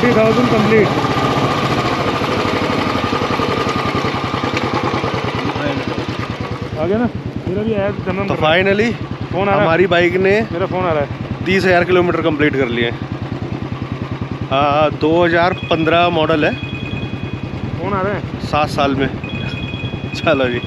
40,000 complete. आ गया ना, मेरा भी आया जन्म। तो फाइनली फोन आ रहा है, हमारी बाइक ने मेरा फ़ोन आ रहा है। 30,000 किलोमीटर कंप्लीट कर लिए। 2015 मॉडल है, फ़ोन आ रहे हैं। 7 साल में। चलो जी।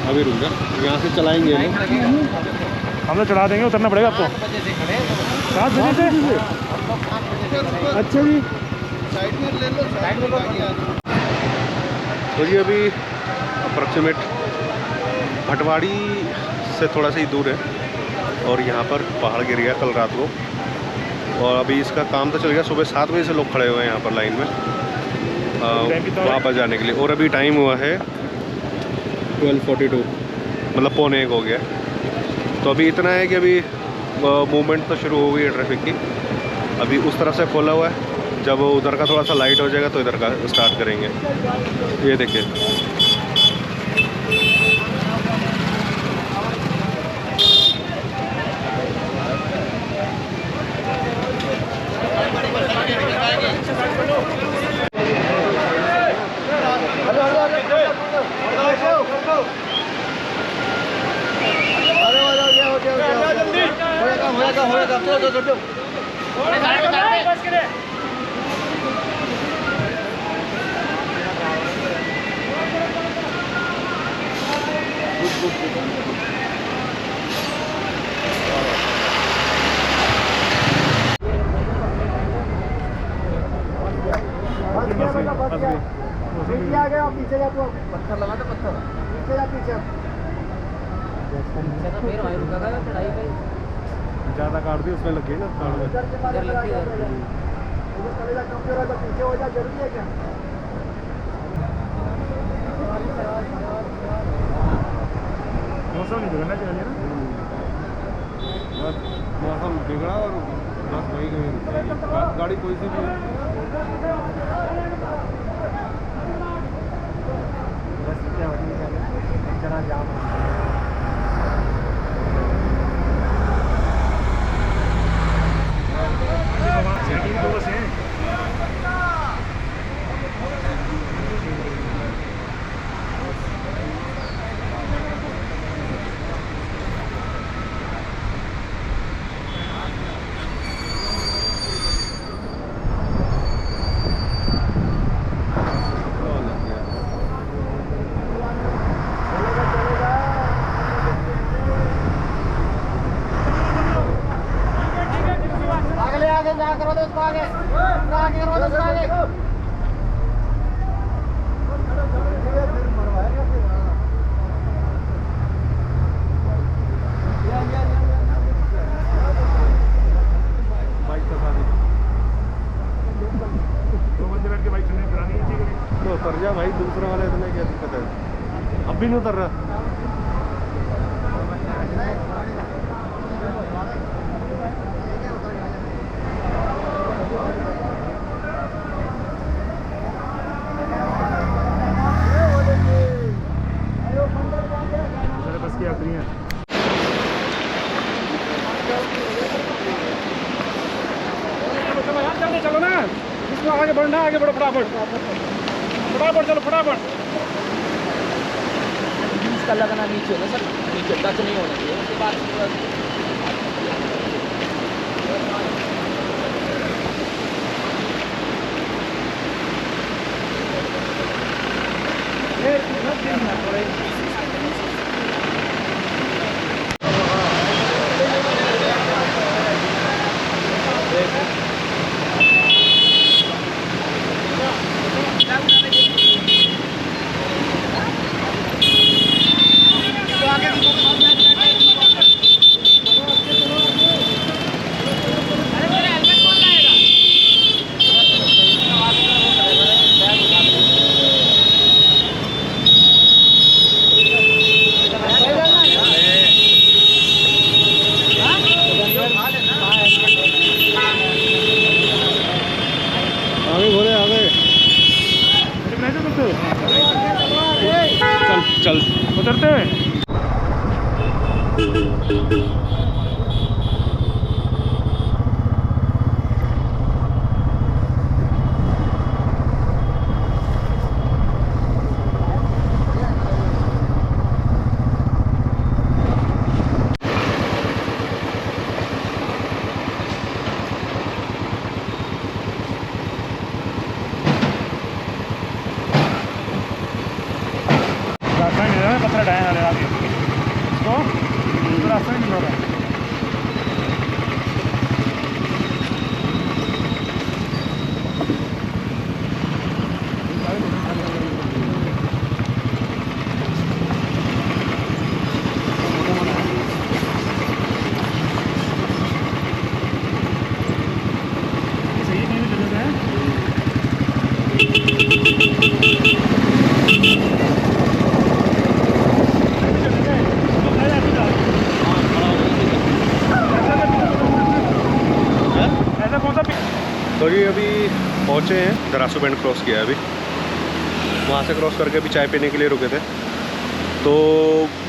अभी रुक जा, यहाँ से चलाएंगे ना, हम लोग चढ़ा देंगे, उतरना पड़ेगा आपको। 7 बजे से? अच्छा जी, साइड में ले लो, साइड में। तो ये अभी अप्रॉक्सीमेट भटवाड़ी से थोड़ा सा ही दूर है, और यहाँ पर पहाड़ गिर गया कल रात को, और अभी इसका काम तो चल गया। सुबह 7 बजे से लोग खड़े हुए हैं यहाँ पर लाइन में वापस जाने के लिए, और अभी टाइम हुआ है 12:42, मतलब 12:45 हो गया। तो अभी इतना है कि अभी मूवमेंट तो शुरू हो गई है ट्रैफिक की। अभी उस तरफ से खोला हुआ है, जब उधर का थोड़ा सा लाइट हो जाएगा तो इधर का स्टार्ट करेंगे। ये देखिए, आ गए आप पीछे जा, तो पत्थर लगा दो, पत्थर पीछे जा, पीछे चढ़ाई पे ज़्यादा काट दी, उसमें लग गई ना, पीछे हो जा, जरूरी है क्या? मौसम नहीं बिगड़ना चाहिए ना, मौसम बिगड़ा और बस वही गई गाड़ी कोई सी भी। बस क्या होनी जाम बाइक का साथ दो बंदे बैठ के बाइक चलने चलानी है ठीक है। तो उतर जा भाई, दूसरा वाला इतने क्या दिक्कत है? अब भी नहीं उतर रहा। सारे बस की यात्री हैं। जल्दी चलो ना, इसमें आगे बढ़ना, आगे बढ़ो फटाफट फटाफट चलो फटाफट। इसका लगना नीचे ना सर, नीचे टच नहीं होना चाहिए, उसके बाद आगे घोड़े आगे। चल चल उतरते हुए रास्ता नहीं मिल रहा है, पत्थर हटाए वाले आगे तो रास्ता नहीं मिल रहा है। सही नहीं भी चल रहा है। तो जी अभी पहुँचे हैं, दरासू बैंड क्रॉस किया है अभी। वहाँ से क्रॉस करके अभी चाय पीने के लिए रुके थे। तो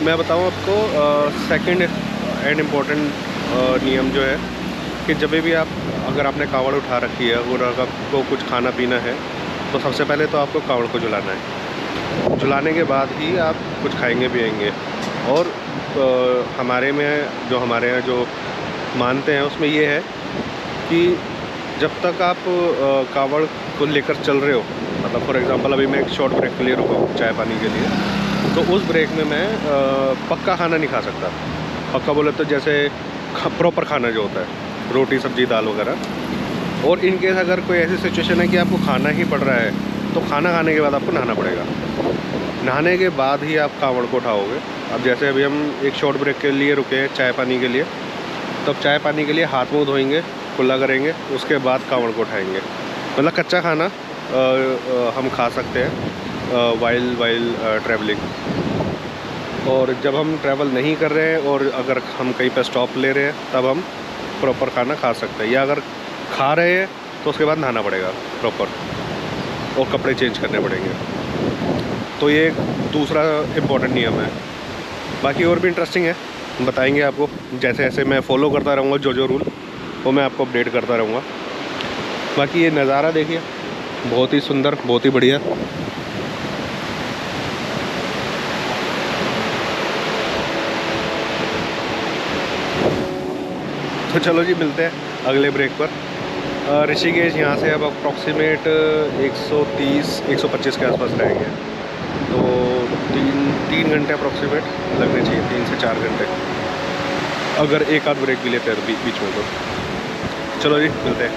मैं बताऊँ आपको सेकंड एंड इम्पोर्टेंट नियम जो है कि जब भी आप, अगर आपने कावड़ उठा रखी है और अगर आपको कुछ खाना पीना है तो सबसे पहले तो आपको कावड़ को जलाना है। जलाने के बाद ही आप कुछ खाएंगे पिएंगे। और हमारे यहाँ जो मानते हैं उसमें ये है कि जब तक आप कावड़ को लेकर चल रहे हो, मतलब फॉर एग्जांपल अभी मैं एक शॉर्ट ब्रेक के लिए रुका हूँ चाय पानी के लिए, तो उस ब्रेक में मैं पक्का खाना नहीं खा सकता। पक्का बोले तो जैसे प्रॉपर खाना जो होता है, रोटी सब्जी दाल वगैरह। और इन केस अगर कोई ऐसी सिचुएशन है कि आपको खाना ही पड़ रहा है तो खाना खाने के बाद आपको नहाना पड़ेगा। नहाने के बाद ही आप कावड़ को उठाओगे। अब जैसे अभी हम एक शॉर्ट ब्रेक के लिए रुके हैं चाय पानी के लिए, तब चाय पानी के लिए हाथ मुँह धोएंगे, कुल्ला करेंगे, उसके बाद कावड़ को उठाएंगे। मतलब कच्चा खाना हम खा सकते हैं वाइल ट्रैवलिंग। और जब हम ट्रैवल नहीं कर रहे हैं और अगर हम कहीं पर स्टॉप ले रहे हैं तब हम प्रॉपर खाना खा सकते हैं। या अगर खा रहे हैं तो उसके बाद नहाना पड़ेगा प्रॉपर और कपड़े चेंज करने पड़ेंगे। तो ये दूसरा इम्पोर्टेंट नियम है। बाकी और भी इंटरेस्टिंग है, बताएंगे आपको। जैसे जैसे मैं फॉलो करता रहूँगा जो रूल, वो मैं आपको अपडेट करता रहूँगा। बाकी ये नज़ारा देखिए, बहुत ही सुंदर, बहुत ही बढ़िया। तो चलो जी, मिलते हैं अगले ब्रेक पर। ऋषिकेश यहाँ से अब अप्रॉक्सीमेट 130-125 के आसपास रहेंगे। तो तीन घंटे अप्रॉक्सीमेट लगने चाहिए, 3 से 4 घंटे, अगर एक आध ब्रेक भी लेते हैं तो बीच में। तो चलो जी, मिलते हैं।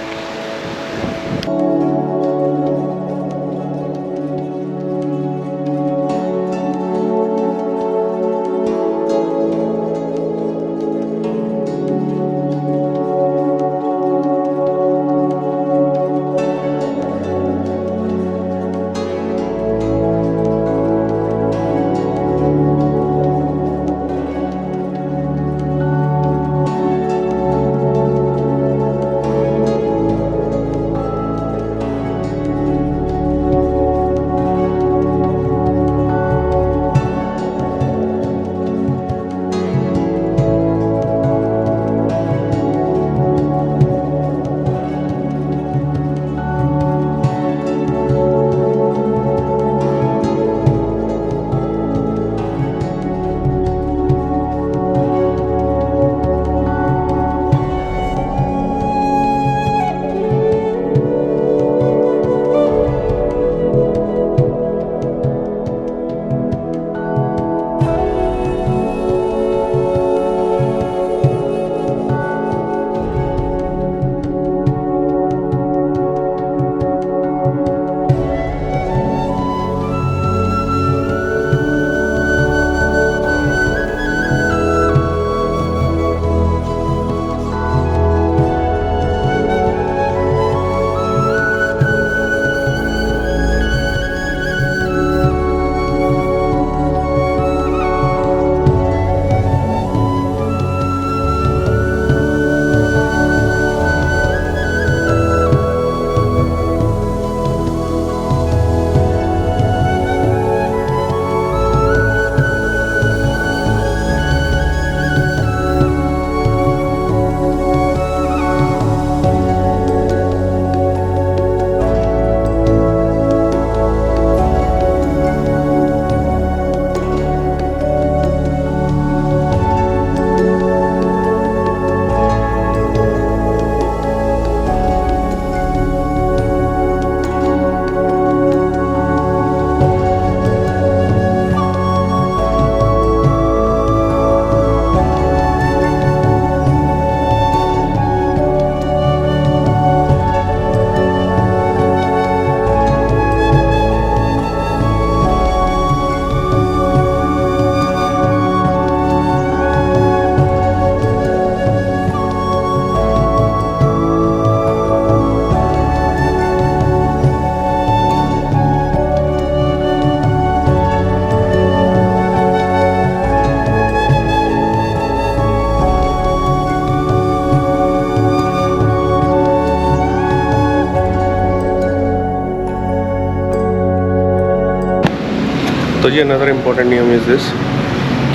तो जी अनदर इम्पोर्टेंट नियम इज़ दिस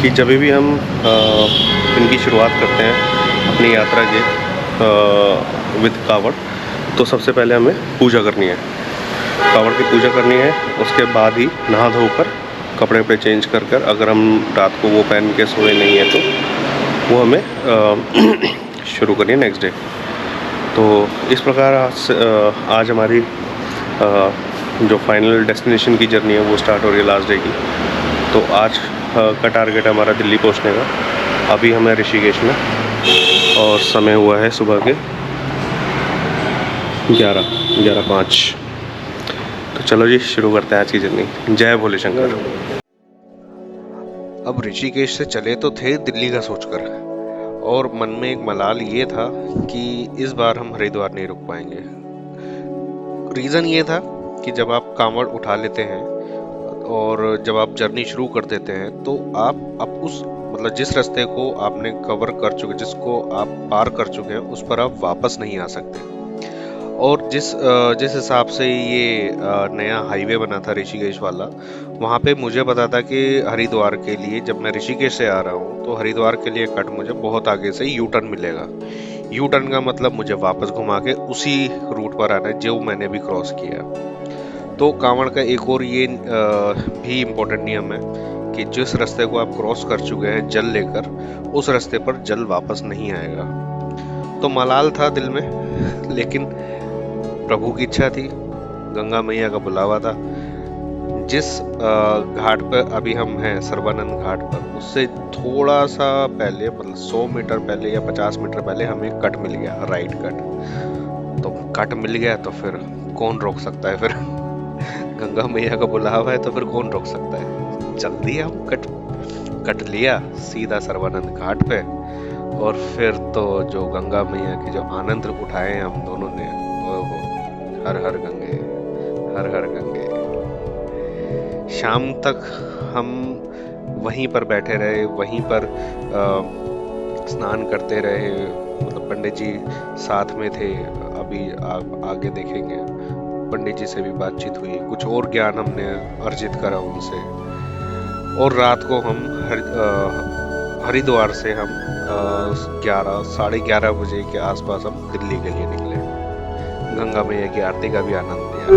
कि जब भी हम इनकी शुरुआत करते हैं अपनी यात्रा के विद कावड़, तो सबसे पहले हमें पूजा करनी है, कावड़ की पूजा करनी है। उसके बाद ही नहा धोकर कपड़े पे चेंज कर कर, अगर हम रात को वो पहन के सोए नहीं है तो वो हमें शुरू करनी है नेक्स्ट डे। तो इस प्रकार आज हमारी जो फाइनल डेस्टिनेशन की जर्नी है वो स्टार्ट हो रही है लास्ट डे की। तो आज का टारगेट है हमारा दिल्ली पहुंचने का। अभी हमें ऋषिकेश में और समय हुआ है सुबह के 11:05। तो चलो जी शुरू करते हैं आज की जर्नी। जय भोले शंकर। अब ऋषिकेश से चले तो थे दिल्ली का सोचकर, और मन में एक मलाल ये था कि इस बार हम हरिद्वार नहीं रुक पाएंगे। रीज़न ये था कि जब आप कांवड़ उठा लेते हैं और जब आप जर्नी शुरू कर देते हैं तो आप उस मतलब जिस रास्ते को आपने कवर कर चुके, जिसको आप पार कर चुके हैं, उस पर आप वापस नहीं आ सकते। और जिस हिसाब से ये नया हाईवे बना था ऋषिकेश वाला, वहाँ पे मुझे पता था कि हरिद्वार के लिए जब मैं ऋषिकेश से आ रहा हूँ तो हरिद्वार के लिए कट मुझे बहुत आगे से यू टर्न मिलेगा। यू टर्न का मतलब मुझे वापस घुमा के उसी रूट पर आना है जो मैंने भी क्रॉस किया। तो कांवड़ का एक और ये भी इम्पोर्टेंट नियम है कि जिस रास्ते को आप क्रॉस कर चुके हैं जल लेकर, उस रास्ते पर जल वापस नहीं आएगा। तो मलाल था दिल में, लेकिन प्रभु की इच्छा थी, गंगा मैया का बुलावा था। जिस घाट पर अभी हम हैं, सर्बानंद घाट पर, उससे थोड़ा सा पहले मतलब 100 मीटर पहले या 50 मीटर पहले हमें कट मिल गया, राइट कट। तो कट मिल गया तो फिर कौन रोक सकता है फिर। गंगा मैया का बुलावा है तो फिर कौन रोक सकता है। चल दिया हम, कट लिया सीधा सर्वानंद घाट पे। और फिर तो जो गंगा मैया की जो आनंद उठाए हैं हम दोनों ने, ओहो, हर हर गंगे, हर हर गंगे। शाम तक हम वहीं पर बैठे रहे, वहीं पर स्नान करते रहे। मतलब पंडित जी साथ में थे। अभी आप आगे देखेंगे पंडित जी से भी बातचीत हुई, कुछ और ज्ञान हमने अर्जित करा उनसे। और रात को हम हरिद्वार से हम 11-11:30 बजे के आसपास हम दिल्ली के लिए निकले। गंगा मैया की आरती का भी आनंद लिया।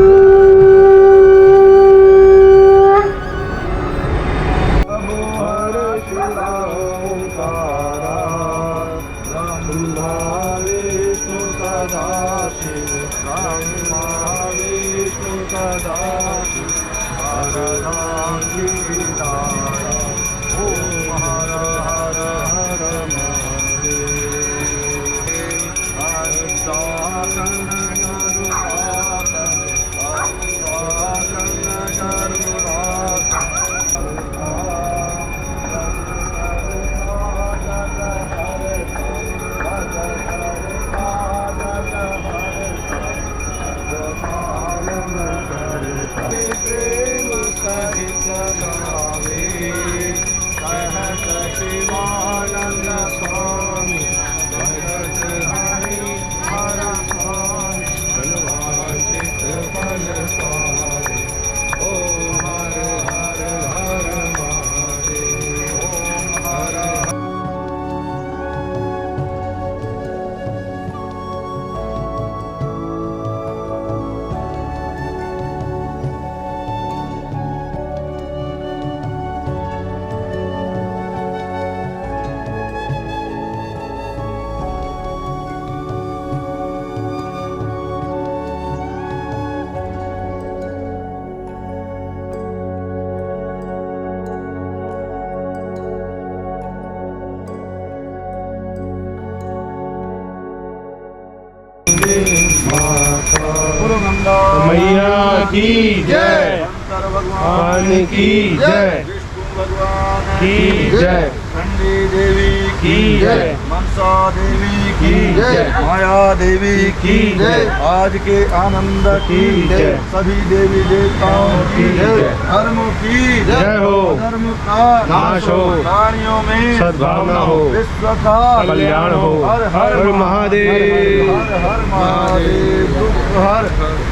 मैया की जय, भगवान की जय, भगवान की जय, चंडी देवी की जय, मनसा देवी की जय, माया देवी की जय, आज के आनंद की जय, सभी देवी देवताओं की जय, धर्म की जय हो, धर्म का नाश हो, प्राणियों में सद्भावना हो, विश्व का कल्याण हो। हर हर हर महादेव, हर हर महादेव, दुख हर,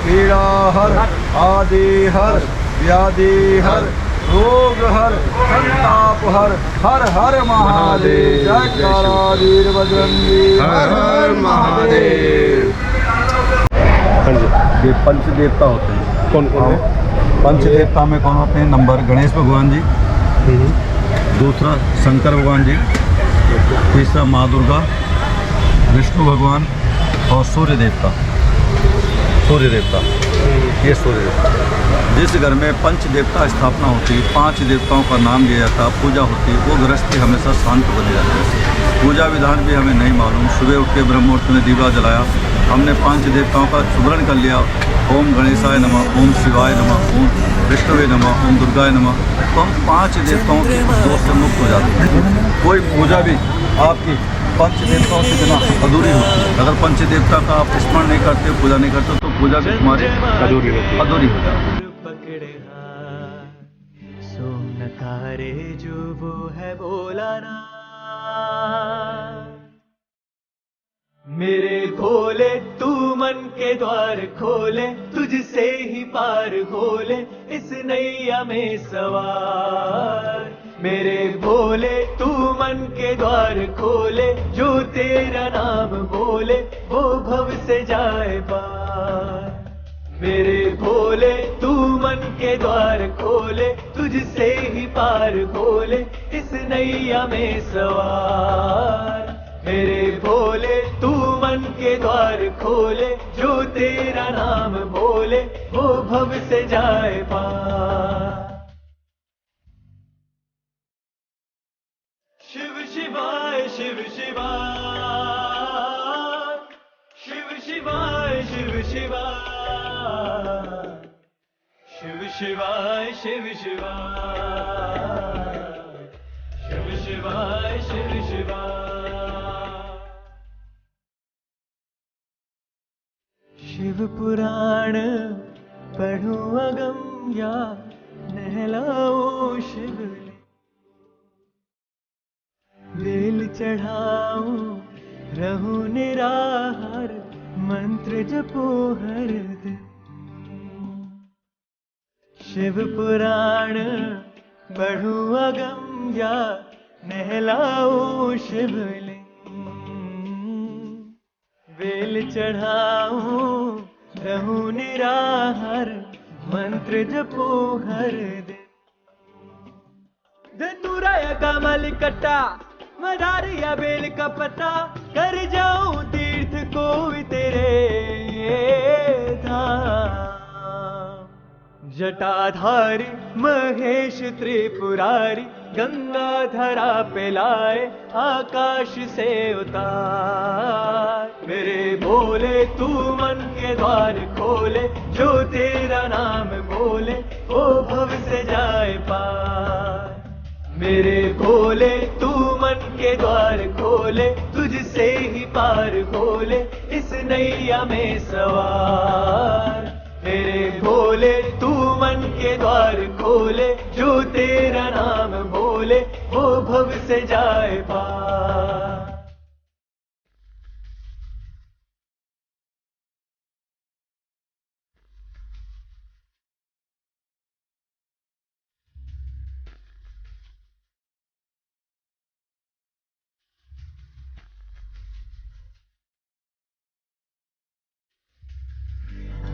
पीड़ा हर, आदि हर, व्याधि हर, रोग हर, संताप हर, हर हर महादेव। जय काला वीर बजरंगी, हर हर महादेव। हाँ जी, ये पंच देवता होते हैं। कौन कौन है? पंच देवता में कौन होते हैं? नंबर गणेश भगवान जी, दूसरा शंकर भगवान जी, तीसरा माँ दुर्गा, विष्णु भगवान और सूर्य देवता। सूर्य देवता, ये सूर्य देवता। जिस घर में पंच देवता स्थापना होती है, 5 देवताओं का नाम लिया जाता, पूजा होती है, वो गृहस्थी हमेशा शांत बनी रहती है। पूजा विधान भी हमें नहीं मालूम। सुबह उठ के ब्रह्म मुहूर्त में दीवा जलाया, हमने 5 देवताओं का सुमरण कर लिया। ओम गणेशाय नमः, ओम शिवाय नमः, ओम विष्णुवे नमः, ओम दुर्गाय नमः। तो हम 5 देवताओं के दोष से मुक्त हो जाते हैं। कोई पूजा भी आपकी पंच देवताओं से बिना अधूरी होती है। अगर पंच देवता का आप स्मरण नहीं करते, पूजा नहीं करते, तो पूजा भी तुम्हारी अधूरी होती है। अधूरी हो जाती है। पकड़े सो नकारे जो वो है बोला ना, मेरे भोले तू मन के द्वार खोले, तुझसे ही पार खोले इस नैया में सवार। मेरे भोले तू मन के द्वार खोले, जो तेरा नाम बोले वो भव से जाए पार। मेरे भोले तू मन के द्वार खोले, तुझसे ही पार खोले इस नैया में सवार। मेरे भोले तू मन के द्वार खोले, जो तेरा नाम बोले वो भव से जाए पार। शिव शिवाय शिव शिवाय, शिव शिवाय शिव शिव शिवाय शिव शिवाय शिव शिवाय शिव शिवाय शिव शिवाय। शिव पुराण पढ़ो अगम या नहलाओ शिवलिंग, बेल चढ़ाओ रहो निराहार, मंत्र जपो हर दिन। शिव पुराण पढ़ो अगम या नहलाओ शिवलिंग, बेल चढ़ाओ रहो निराहार, मंत्र जपो हर दिन। धतूरा या कमल कट्टा, मदार या बेल का पत्ता, कर जाऊं तीर्थ कोई तेरे धाम। जटाधारी महेश त्रिपुरारी, गंगा धरा पे लाए आकाश से उतार। मेरे भोले तू मन के द्वार खोले, जो तेरा नाम बोले वो भव से जाए पार। मेरे भोले तू मन के द्वार खोले, तुझसे ही पार खोले इस नैया में सवार। मेरे भोले तू मन के द्वार खोले, जो तेरा नाम बोले वो भव से जाए पार।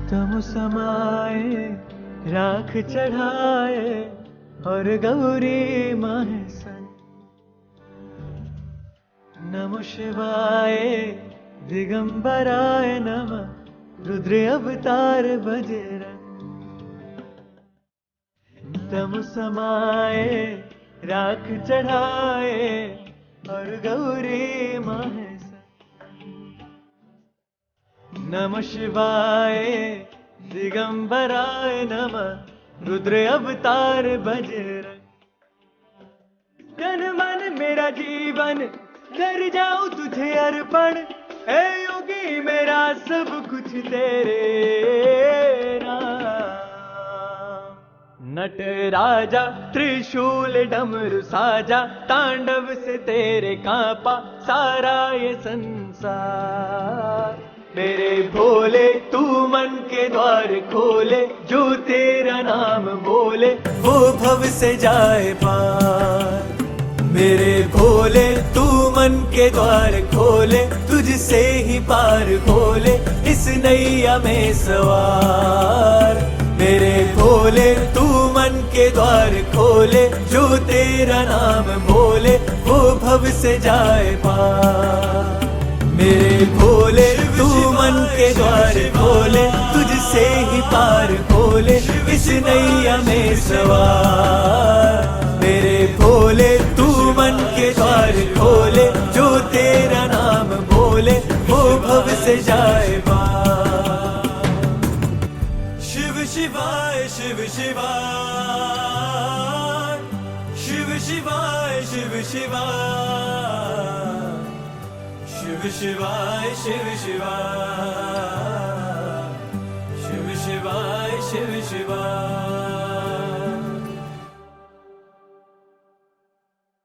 तम समाए राख चढ़ाए और गौरी माह संग। नमो शिवाय दिगंबराय नमः, रुद्र अवतार बजरंग। तम समाए राख चढ़ाए और गौरी माह संग। नमः शिवाय दिगंबराय नमः, रुद्र अवतार बजरंग। तन मन मेरा जीवन कर जाऊं तुझे अर्पण, ऐ योगी मेरा सब कुछ तेरे नाम। नट राजा त्रिशूल डमरू साजा, तांडव से तेरे कांपा सारा ये संसार। मेरे भोले तू मन के द्वार खोले, जो तेरा नाम बोले वो भव से जाए पार। मेरे भोले तू मन के द्वार खोले, तुझसे ही पार खोले इस नैया में सवार। मेरे भोले तू मन के द्वार खोले, जो तेरा नाम बोले वो भव से जाए पार। मेरे भोले तू मन के द्वार खोले, तुझसे ही पार खोले इस नैया में सवार। मेरे भोले तू मन के द्वार खोले, जो तेरा नाम बोले वो भव से जाए पार। शिव शिवाय शिव शिवाय शिव शिवाय शिव शिवाय शिव शिवाय शिव शिवाय शिव शिवाय शिव शिवाय।